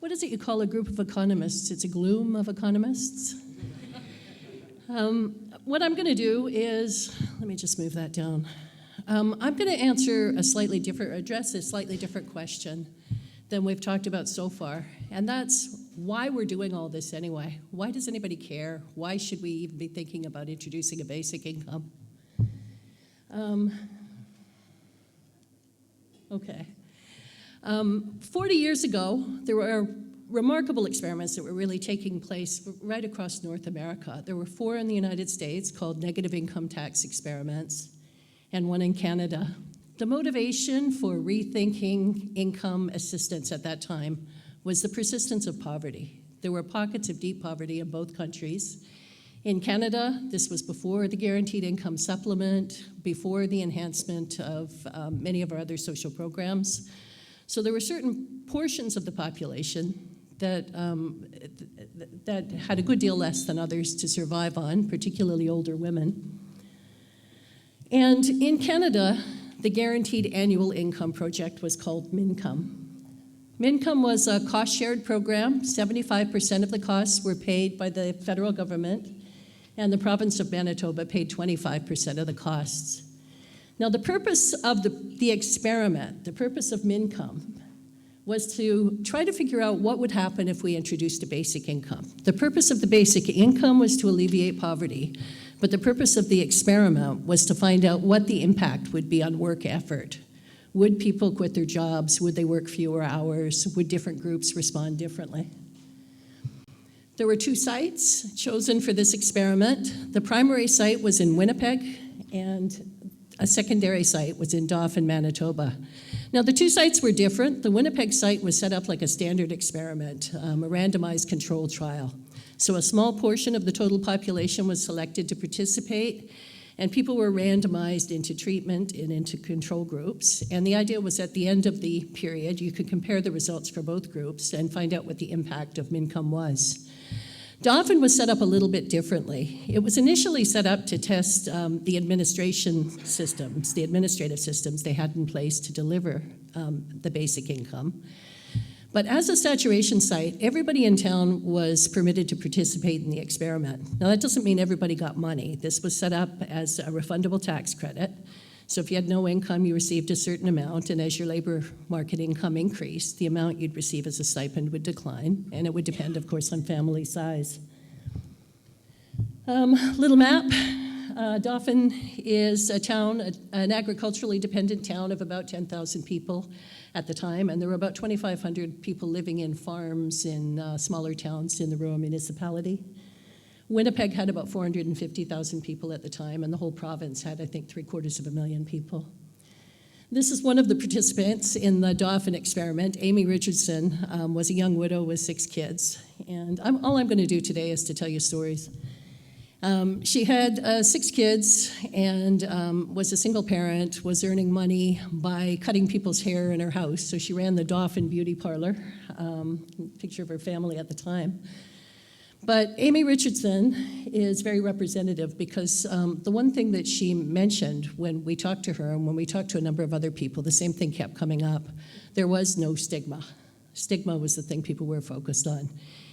what is it you call a group of economists? It's a gloom of economists. What I'm going to do is, let me just move that down. I'm going to address a slightly different question than we've talked about so far, and that's why we're doing all this anyway. Why does anybody care? Why should we even be thinking about introducing a basic income? Okay. 40 years ago, there were remarkable experiments that were really taking place right across North America. There were 4 in the United States called negative income tax experiments, and 1 in Canada. The motivation for rethinking income assistance at that time was the persistence of poverty. There were pockets of deep poverty in both countries. In Canada, this was before the Guaranteed Income Supplement, before the enhancement of many of our other social programs. So there were certain portions of the population that had a good deal less than others to survive on, particularly older women. And in Canada, the Guaranteed Annual Income Project was called MINCOME. MINCOME was a cost-shared program. 75% of the costs were paid by the federal government, and the province of Manitoba paid 25% of the costs. Now, the purpose of the experiment, the purpose of MINCOME, was to try to figure out what would happen if we introduced a basic income. The purpose of the basic income was to alleviate poverty, but the purpose of the experiment was to find out what the impact would be on work effort. Would people quit their jobs? Would they work fewer hours? Would different groups respond differently? There were 2 sites chosen for this experiment. The primary site was in Winnipeg, and a secondary site was in Dauphin, Manitoba. Now, the 2 sites were different. The Winnipeg site was set up like a standard experiment, a randomized controlled trial. So a small portion of the total population was selected to participate, and people were randomized into treatment and into control groups. And the idea was at the end of the period, you could compare the results for both groups and find out what the impact of MINCOME was. Dauphin was set up a little bit differently. It was initially set up to test the administrative systems they had in place to deliver the basic income. But as a saturation site, everybody in town was permitted to participate in the experiment. Now, that doesn't mean everybody got money. This was set up as a refundable tax credit. So if you had no income, you received a certain amount, and as your labor market income increased, the amount you'd receive as a stipend would decline, and it would depend, of course, on family size. Little map. Dauphin is a town, an agriculturally dependent town of about 10,000 people at the time, and there were about 2,500 people living in farms in smaller towns in the rural municipality. Winnipeg had about 450,000 people at the time, and the whole province had, I think, 750,000 people. This is one of the participants in the Dauphin experiment. Amy Richardson was a young widow with 6 kids, and all I'm going to do today is to tell you stories. She had 6 kids and was a single parent, was earning money by cutting people's hair in her house. So she ran the Dauphin Beauty Parlor, picture of her family at the time. But Amy Richardson is very representative because the one thing that she mentioned when we talked to her and when we talked to a number of other people, the same thing kept coming up. There was no stigma. Stigma was the thing people were focused on.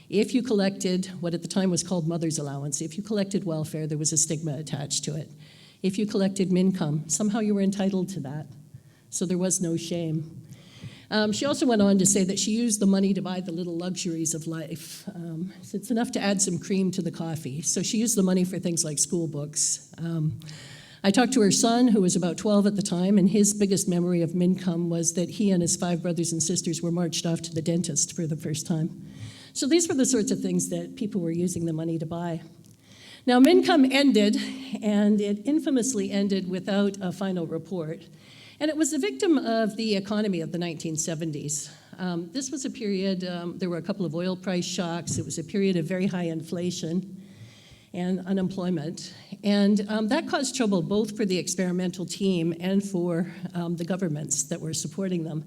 If you collected what at the time was called mother's allowance, if you collected welfare, there was a stigma attached to it. If you collected MINCOME, somehow you were entitled to that. So there was no shame. She also went on to say that she used the money to buy the little luxuries of life. So it's enough to add some cream to the coffee. So she used the money for things like school books. I talked to her son, who was about 12 at the time, and his biggest memory of MINCOME was that he and his 5 brothers and sisters were marched off to the dentist for the first time. So these were the sorts of things that people were using the money to buy. Now, MINCOME ended, and it infamously ended without a final report. And it was a victim of the economy of the 1970s. This was a period, there were a couple of oil price shocks. It was a period of very high inflation and unemployment. And that caused trouble both for the experimental team and for the governments that were supporting them.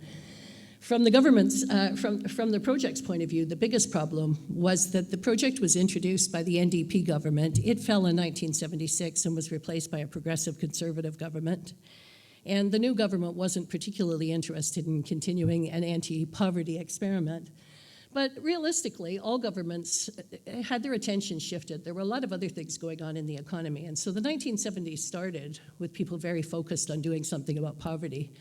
From the government's, from the project's point of view, the biggest problem was that the project was introduced by the NDP government. It fell in 1976 and was replaced by a progressive conservative government. And the new government wasn't particularly interested in continuing an anti-poverty experiment. But realistically, all governments had their attention shifted. There were a lot of other things going on in the economy. And so the 1970s started with people very focused on doing something about poverty.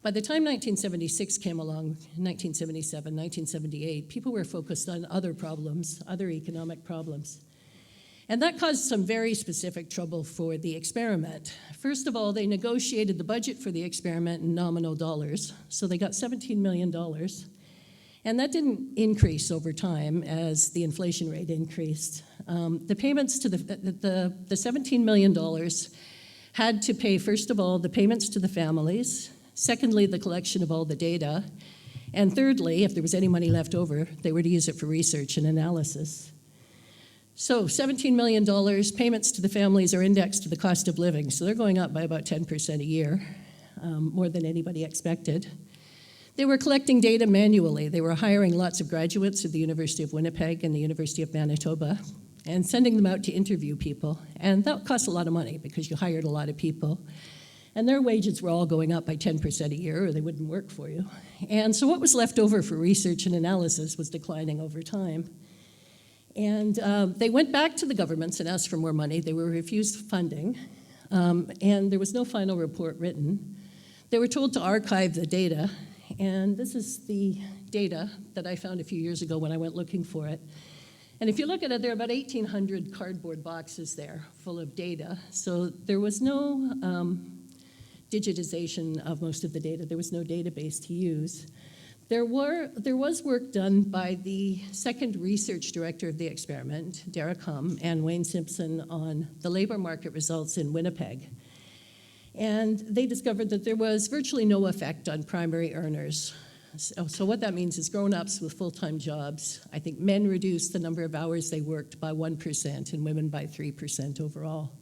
By the time 1976 came along, 1977, 1978, people were focused on other problems, other economic problems. And that caused some very specific trouble for the experiment. First of all, they negotiated the budget for the experiment in nominal dollars. So they got $17 million. And that didn't increase over time as the inflation rate increased. The payments to the $17 million had to pay, first of all, the payments to the families, secondly, the collection of all the data, and thirdly, if there was any money left over, they were to use it for research and analysis. So $17 million, payments to the families are indexed to the cost of living, so they're going up by about 10% a year, more than anybody expected. They were collecting data manually. They were hiring lots of graduates at the University of Winnipeg and the University of Manitoba and sending them out to interview people. And that cost a lot of money because you hired a lot of people. And their wages were all going up by 10% a year or they wouldn't work for you. And so what was left over for research and analysis was declining over time. And they went back to the governments and asked for more money. They were refused funding, and there was no final report written. They were told to archive the data. And this is the data that I found a few years ago when I went looking for it. And if you look at it, there are about 1,800 cardboard boxes there full of data. So there was no digitization of most of the data. There was no database to use. There was work done by the second research director of the experiment, Derek Hum, and Wayne Simpson on the labor market results in Winnipeg. And they discovered that there was virtually no effect on primary earners. So what that means is grown-ups with full-time jobs, I think men reduced the number of hours they worked by 1% and women by 3% overall.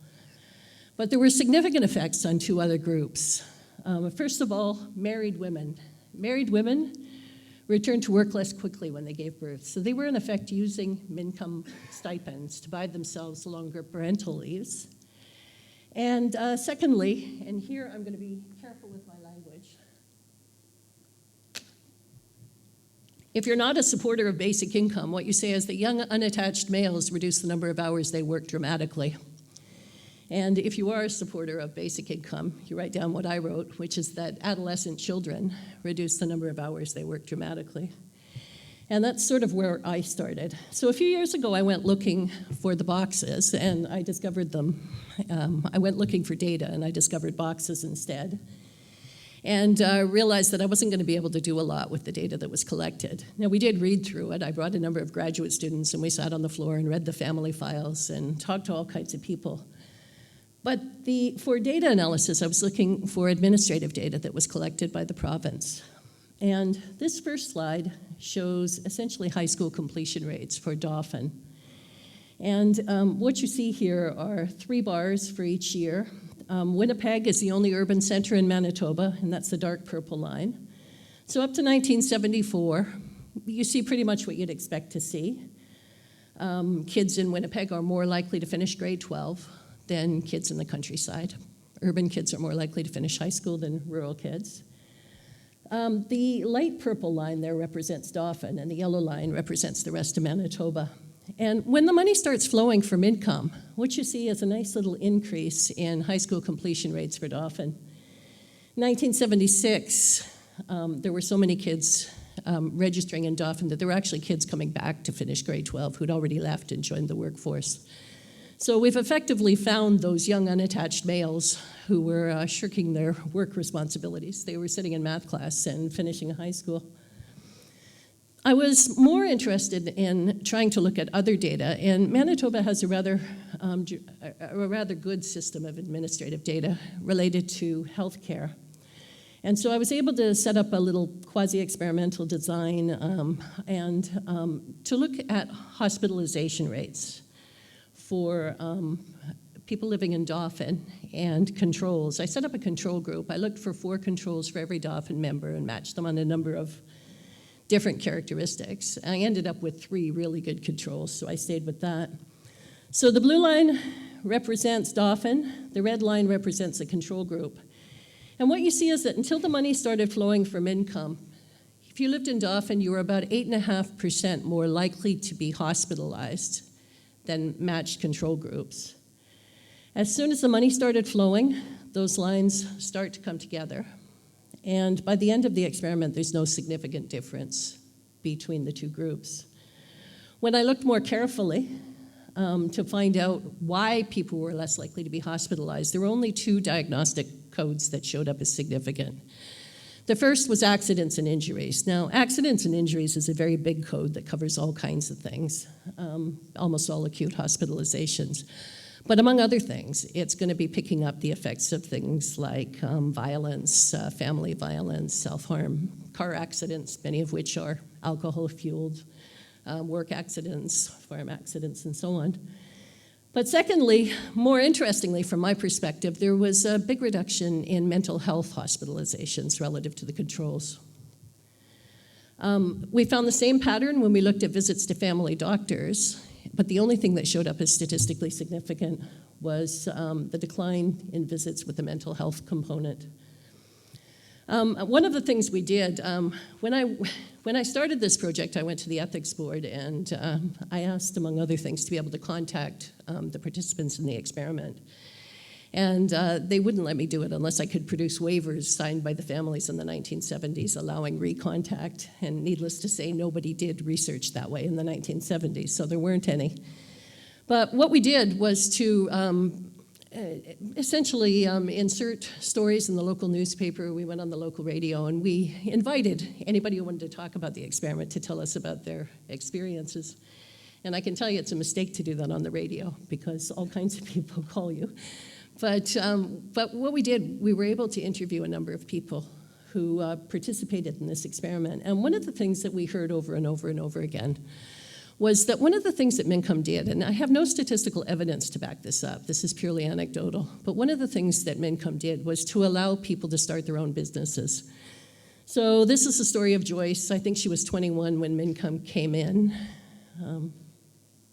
But there were significant effects on two other groups. First of all, married women. Married women returned to work less quickly when they gave birth. So they were in effect using income stipends to buy themselves longer parental leaves. And secondly, and here I'm going to be careful with my language. If you're not a supporter of basic income, what you say is that young unattached males reduce the number of hours they work dramatically. And if you are a supporter of basic income, you write down what I wrote, which is that adolescent children reduce the number of hours they work dramatically. And that's sort of where I started. So a few years ago, I went looking for the boxes, and I discovered them. I went looking for data, and I discovered boxes instead. And realized that I wasn't going to be able to do a lot with the data that was collected. Now, we did read through it. I brought a number of graduate students, and we sat on the floor and read the family files and talked to all kinds of people. But for data analysis, I was looking for administrative data that was collected by the province. And this first slide shows essentially high school completion rates for Dauphin. And what you see here are 3 bars for each year. Winnipeg is the only urban center in Manitoba, and that's the dark purple line. So up to 1974, you see pretty much what you'd expect to see. Kids in Winnipeg are more likely to finish grade 12 than kids in the countryside. Urban kids are more likely to finish high school than rural kids. The light purple line there represents Dauphin, and the yellow line represents the rest of Manitoba. And when the money starts flowing from income, what you see is a nice little increase in high school completion rates for Dauphin. In 1976, there were so many kids registering in Dauphin that there were actually kids coming back to finish grade 12 who'd already left and joined the workforce. So we've effectively found those young unattached males who were shirking their work responsibilities. They were sitting in math class and finishing high school. I was more interested in trying to look at other data, and Manitoba has a rather good system of administrative data related to healthcare. And so I was able to set up a little quasi-experimental design to look at hospitalization rates for people living in Dauphin and controls. I set up a control group. I looked for 4 controls for every Dauphin member and matched them on a number of different characteristics. I ended up with 3 really good controls, so I stayed with that. So the blue line represents Dauphin, the red line represents the control group. And what you see is that until the money started flowing from income, if if you lived in Dauphin, you were about 8.5% more likely to be hospitalized than matched control groups. As soon as the money started flowing, those lines start to come together. And by the end of the experiment, there's no significant difference between the two groups. When I looked more carefully to find out why people were less likely to be hospitalized, there were only two diagnostic codes that showed up as significant. The first was accidents and injuries. Now, accidents and injuries is a very big code that covers all kinds of things, almost all acute hospitalizations. But among other things, it's going to be picking up the effects of things like violence, family violence, self-harm, car accidents, many of which are alcohol-fueled, work accidents, farm accidents, and so on. But secondly, more interestingly from my perspective, there was a big reduction in mental health hospitalizations relative to the controls. We found the same pattern when we looked at visits to family doctors, but the only thing that showed up as statistically significant was the decline in visits with the mental health component. One of the things we did, when I started this project, I went to the ethics board and I asked, among other things, to be able to contact the participants in the experiment. And they wouldn't let me do it unless I could produce waivers signed by the families in the 1970s allowing recontact. And needless to say, nobody did research that way in the 1970s, so there weren't any. But what we did was to essentially insert stories in the local newspaper. We went on the local radio, and we invited anybody who wanted to talk about the experiment to tell us about their experiences. And I can tell you it's a mistake to do that on the radio because all kinds of people call you. But what we did, we were able to interview a number of people who participated in this experiment. And one of the things that we heard over and over and over again was that one of the things that MNCOM did, and I have no statistical evidence to back this up, this is purely anecdotal, but one of the things that MNCOM did was to allow people to start their own businesses. So this is the story of Joyce. I think she was 21 when MNCOM came in.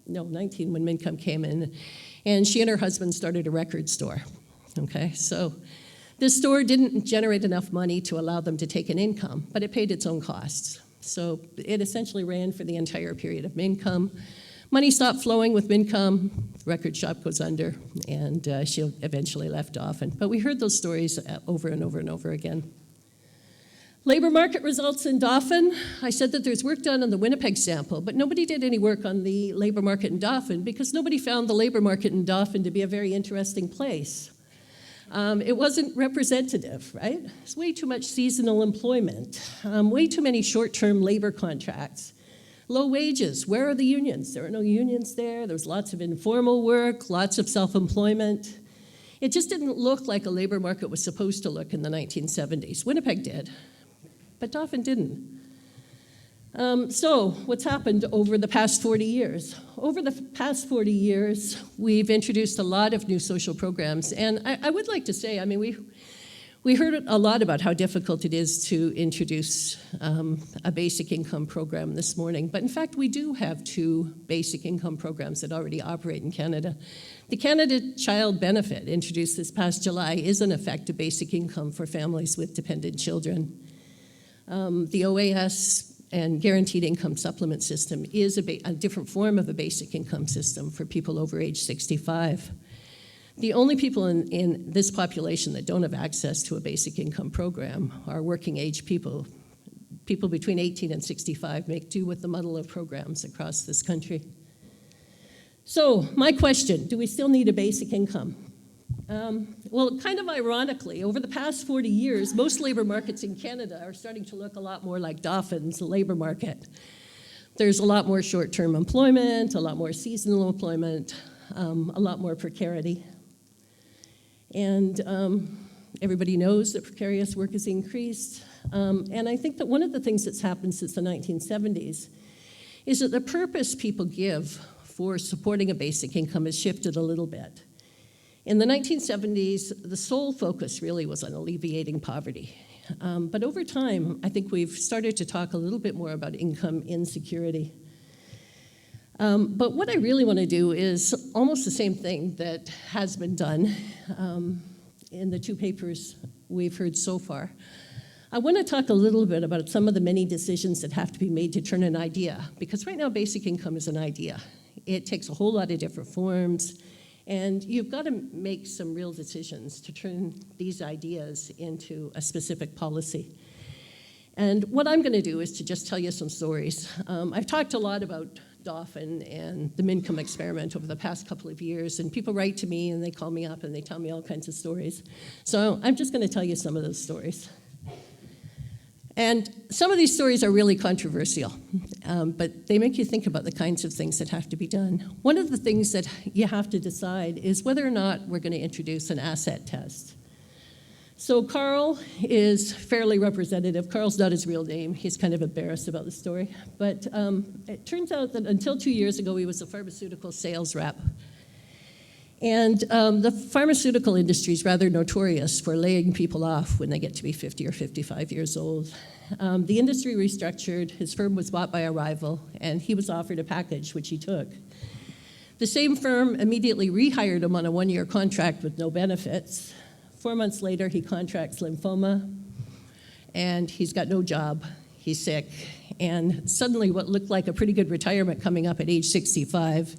19 when MNCOM came in. And she and her husband started a record store. Okay, so this store didn't generate enough money to allow them to take an income, but it paid its own costs. So it essentially ran for the entire period of MNCOM. Money stopped flowing with MNCOM, the record shop goes under, and she eventually left Dauphin. But we heard those stories over and over and over again. Labor market results in Dauphin. I said that there's work done on the Winnipeg sample, but nobody did any work on the labor market in Dauphin because nobody found the labor market in Dauphin to be a very interesting place. It wasn't representative, right? There's way too much seasonal employment, way too many short-term labor contracts, low wages. Where are the unions? There are no unions there. There's lots of informal work, lots of self-employment. It just didn't look like a labor market was supposed to look in the 1970s. Winnipeg did, but Dauphin didn't. So what's happened over the past 40 years? Over the past 40 years, we've introduced a lot of new social programs. And I would like to say, I mean, we heard a lot about how difficult it is to introduce a basic income program this morning. But in fact, we do have two basic income programs that already operate in Canada. The Canada Child Benefit, introduced this past July, is in effect a basic income for families with dependent children. The OAS and Guaranteed Income Supplement System is a different form of a basic income system for people over age 65. The only people in this population that don't have access to a basic income program are working age people. People between 18 and 65 make do with the muddle of programs across this country. So, my question, do we still need a basic income? Well, kind of ironically, over the past 40 years, most labor markets in Canada are starting to look a lot more like Dauphin's labor market. There's a lot more short-term employment, a lot more seasonal employment, a lot more precarity. And everybody knows that precarious work has increased. And I think that one of the things that's happened since the 1970s is that the purpose people give for supporting a basic income has shifted a little bit. In the 1970s, the sole focus really was on alleviating poverty. But over time, I think we've started to talk a little bit more about income insecurity. But what I really want to do is almost the same thing that has been done in the two papers we've heard so far. I want to talk a little bit about some of the many decisions that have to be made to turn an idea, because right now basic income is an idea. It takes a whole lot of different forms, and you've got to make some real decisions to turn these ideas into a specific policy. And what I'm going to do is to just tell you some stories. I've talked a lot about Dauphin and the Mincome experiment over the past couple of years, and people write to me and they call me up and they tell me all kinds of stories. So I'm just going to tell you some of those stories. And some of these stories are really controversial, but they make you think about the kinds of things that have to be done. One of the things that you have to decide is whether or not we're going to introduce an asset test. So Carl is fairly representative. Carl's not his real name. He's kind of embarrassed about the story. But it turns out that until 2 years ago, he was a pharmaceutical sales rep. And the pharmaceutical industry is rather notorious for laying people off when they get to be 50 or 55 years old. The industry restructured, his firm was bought by a rival, and he was offered a package, which he took. The same firm immediately rehired him on a one-year contract with no benefits. 4 months later, he contracts lymphoma, and he's got no job. He's sick. And suddenly, what looked like a pretty good retirement coming up at age 65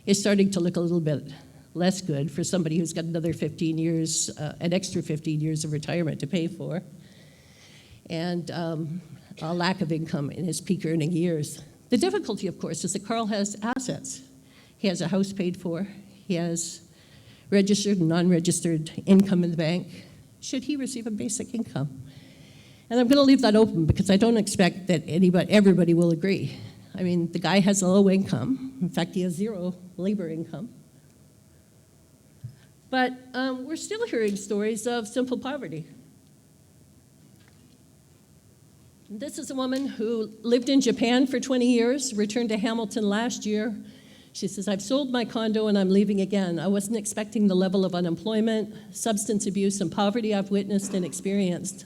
is starting to look a little bit less good for somebody who's got another 15 years, an extra 15 years of retirement to pay for, and a lack of income in his peak earning years. The difficulty, of course, is that Carl has assets. He has a house paid for. He has registered and non-registered income in the bank. Should he receive a basic income? And I'm going to leave that open because I don't expect that everybody will agree. I mean, the guy has a low income. In fact, he has zero labor income. But we're still hearing stories of simple poverty. This is a woman who lived in Japan for 20 years, returned to Hamilton last year. She says, I've sold my condo and I'm leaving again. I wasn't expecting the level of unemployment, substance abuse, and poverty I've witnessed and experienced.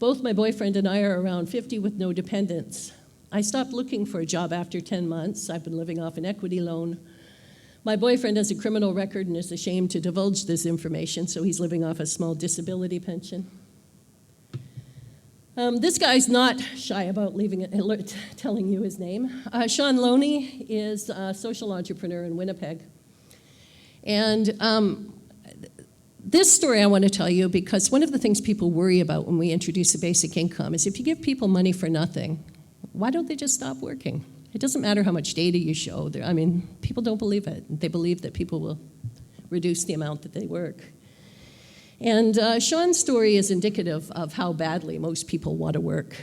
Both my boyfriend and I are around 50 with no dependents. I stopped looking for a job after 10 months. I've been living off an equity loan. My boyfriend has a criminal record and is ashamed to divulge this information, so he's living off a small disability pension. This guy's not shy about telling you his name. Sean Loney is a social entrepreneur in Winnipeg. And this story I want to tell you because one of the things people worry about when we introduce a basic income is if you give people money for nothing, why don't they just stop working? It doesn't matter how much data you show. I mean, people don't believe it. They believe that people will reduce the amount that they work. And Sean's story is indicative of how badly most people want to work.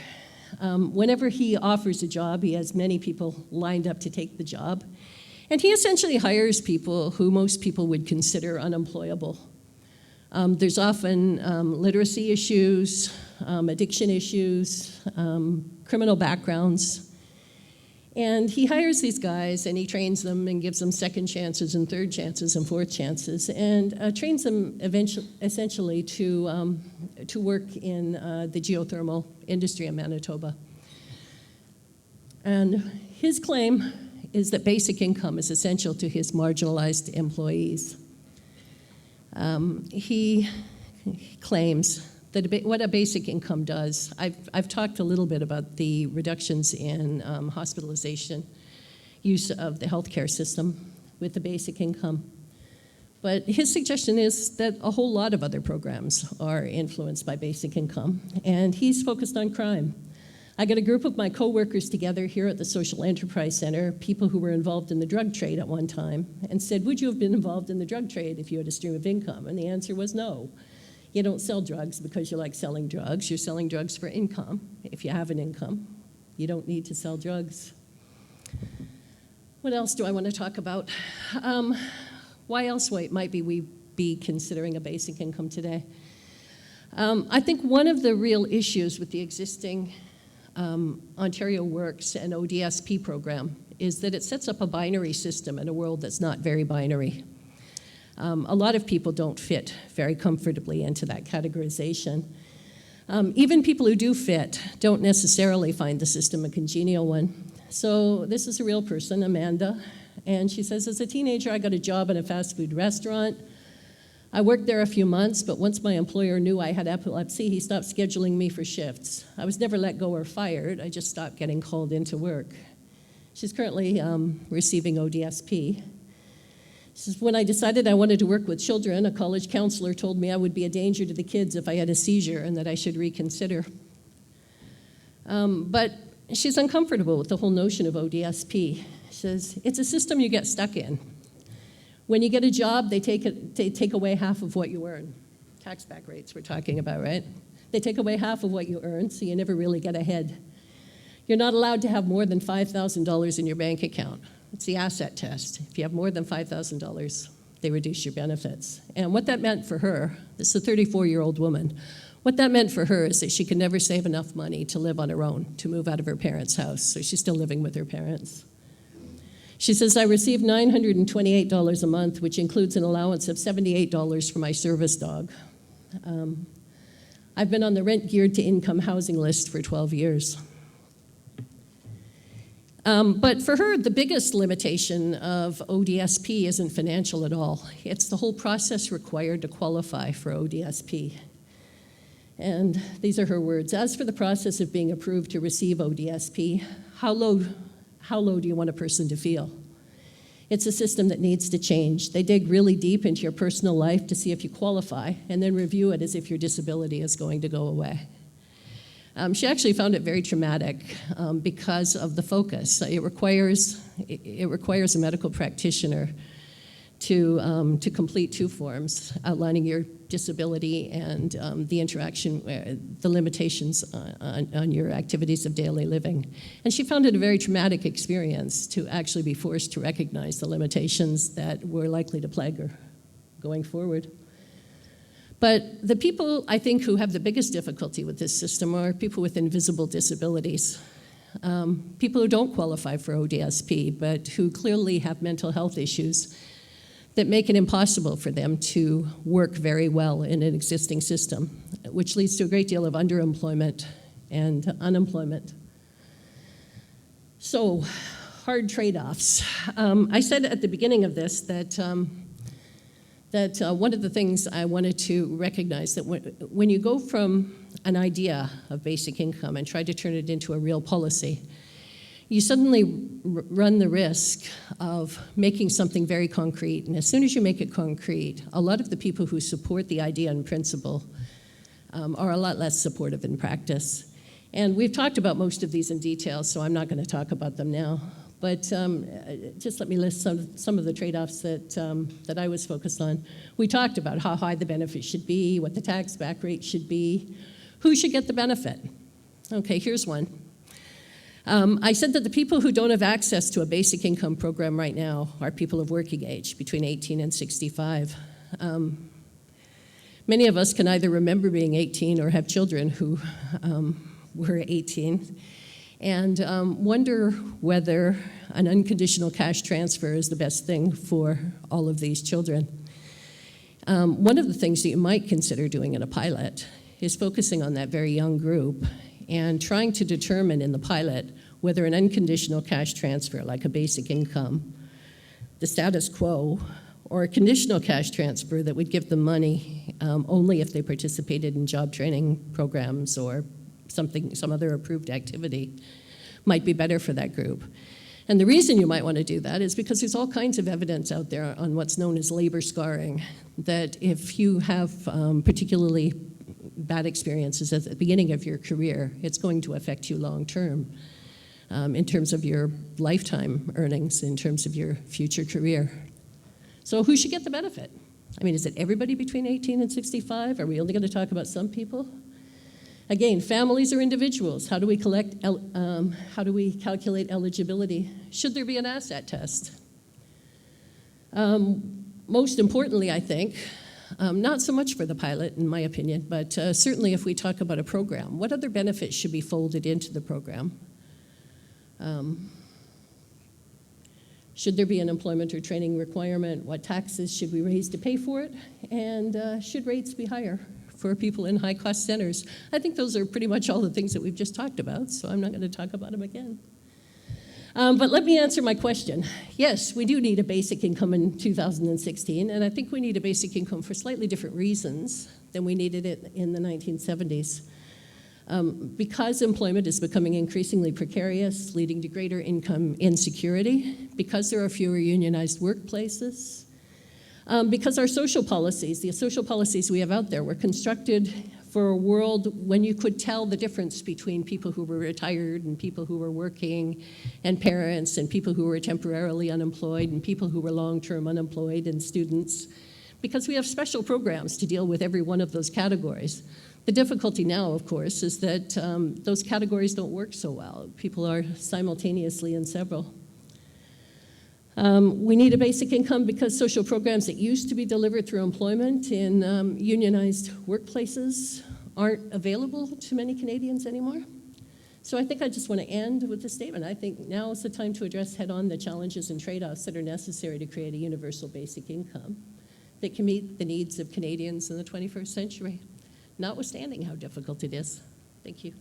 Whenever he offers a job, he has many people lined up to take the job. And he essentially hires people who most people would consider unemployable. There's often literacy issues, addiction issues, criminal backgrounds. And he hires these guys and he trains them and gives them second chances and third chances and fourth chances and trains them essentially to work in the geothermal industry in Manitoba. And his claim is that basic income is essential to his marginalized employees. He claims that what a basic income does. I've talked a little bit about the reductions in hospitalization, use of the healthcare system with the basic income. But his suggestion is that a whole lot of other programs are influenced by basic income, and he's focused on crime. I got a group of my coworkers together here at the Social Enterprise Center, people who were involved in the drug trade at one time, and said, would you have been involved in the drug trade if you had a stream of income? And the answer was no. You don't sell drugs because you like selling drugs. You're selling drugs for income. If you have an income, you don't need to sell drugs. What else do I want to talk about? Why else might we be considering a basic income today? I think one of the real issues with the existing Ontario Works and ODSP program is that it sets up a binary system in a world that's not very binary. A lot of people don't fit very comfortably into that categorization. Even people who do fit don't necessarily find the system a congenial one. So this is a real person, Amanda, and she says, as a teenager, I got a job in a fast food restaurant. I worked there a few months, but once my employer knew I had epilepsy, he stopped scheduling me for shifts. I was never let go or fired. I just stopped getting called into work. She's currently receiving ODSP. She says, when I decided I wanted to work with children, a college counselor told me I would be a danger to the kids if I had a seizure and that I should reconsider. But she's uncomfortable with the whole notion of ODSP. She says, it's a system you get stuck in. When you get a job, they take away half of what you earn. Tax back rates we're talking about, right? They take away half of what you earn, so you never really get ahead. You're not allowed to have more than $5,000 in your bank account. It's the asset test. If you have more than $5,000, they reduce your benefits. And what that meant for her, this is a 34-year-old woman, what that meant for her is that she could never save enough money to live on her own, to move out of her parents' house, so she's still living with her parents. She says, I receive $928 a month, which includes an allowance of $78 for my service dog. I've been on the rent geared to income housing list for 12 years. But for her, the biggest limitation of ODSP isn't financial at all. It's the whole process required to qualify for ODSP. And these are her words. As for the process of being approved to receive ODSP, how low do you want a person to feel? It's a system that needs to change. They dig really deep into your personal life to see if you qualify, and then review it as if your disability is going to go away. She actually found it very traumatic because of the focus. It requires a medical practitioner to complete 2 forms outlining your disability and the interaction, the limitations on your activities of daily living. And she found it a very traumatic experience to actually be forced to recognize the limitations that were likely to plague her going forward. But the people, I think, who have the biggest difficulty with this system are people with invisible disabilities. People who don't qualify for ODSP, but who clearly have mental health issues that make it impossible for them to work very well in an existing system, which leads to a great deal of underemployment and unemployment. So, hard trade-offs. I said at the beginning of this that one of the things I wanted to recognize that when you go from an idea of basic income and try to turn it into a real policy, you suddenly run the risk of making something very concrete. And as soon as you make it concrete, a lot of the people who support the idea in principle are a lot less supportive in practice. And we've talked about most of these in detail, so I'm not going to talk about them now. But just let me list some of the trade-offs that I was focused on. We talked about how high the benefit should be, what the tax back rate should be, who should get the benefit. Okay, here's one. I said that the people who don't have access to a basic income program right now are people of working age, between 18 and 65. Many of us can either remember being 18 or have children who were 18 and wonder whether an unconditional cash transfer is the best thing for all of these children. One of the things that you might consider doing in a pilot is focusing on that very young group and trying to determine in the pilot whether an unconditional cash transfer, like a basic income, the status quo, or a conditional cash transfer that would give them money only if they participated in job training programs or some other approved activity, might be better for that group. And the reason you might want to do that is because there's all kinds of evidence out there on what's known as labor scarring, that if you have particularly bad experiences at the beginning of your career, it's going to affect you long term in terms of your lifetime earnings, in terms of your future career. So who should get the benefit? I mean, is it everybody between 18 and 65? Are we only going to talk about some people? Again, families or individuals, how do we calculate eligibility? Should there be an asset test? Most importantly, I think, not so much for the pilot, in my opinion, but certainly if we talk about a program, what other benefits should be folded into the program? Should there be an employment or training requirement? What taxes should we raise to pay for it? And should rates be higher for people in high-cost centers? I think those are pretty much all the things that we've just talked about, so I'm not going to talk about them again. But let me answer my question. Yes, we do need a basic income in 2016, and I think we need a basic income for slightly different reasons than we needed it in the 1970s. Because employment is becoming increasingly precarious, leading to greater income insecurity, because there are fewer unionized workplaces, because our social policies, the social policies we have out there, were constructed for a world when you could tell the difference between people who were retired and people who were working, and parents and people who were temporarily unemployed and people who were long-term unemployed and students, because we have special programs to deal with every one of those categories. The difficulty now, of course, is that those categories don't work so well. People are simultaneously in several. We need a basic income because social programs that used to be delivered through employment in unionized workplaces aren't available to many Canadians anymore. So I think I just want to end with a statement. I think now is the time to address head-on the challenges and trade-offs that are necessary to create a universal basic income that can meet the needs of Canadians in the 21st century, notwithstanding how difficult it is. Thank you.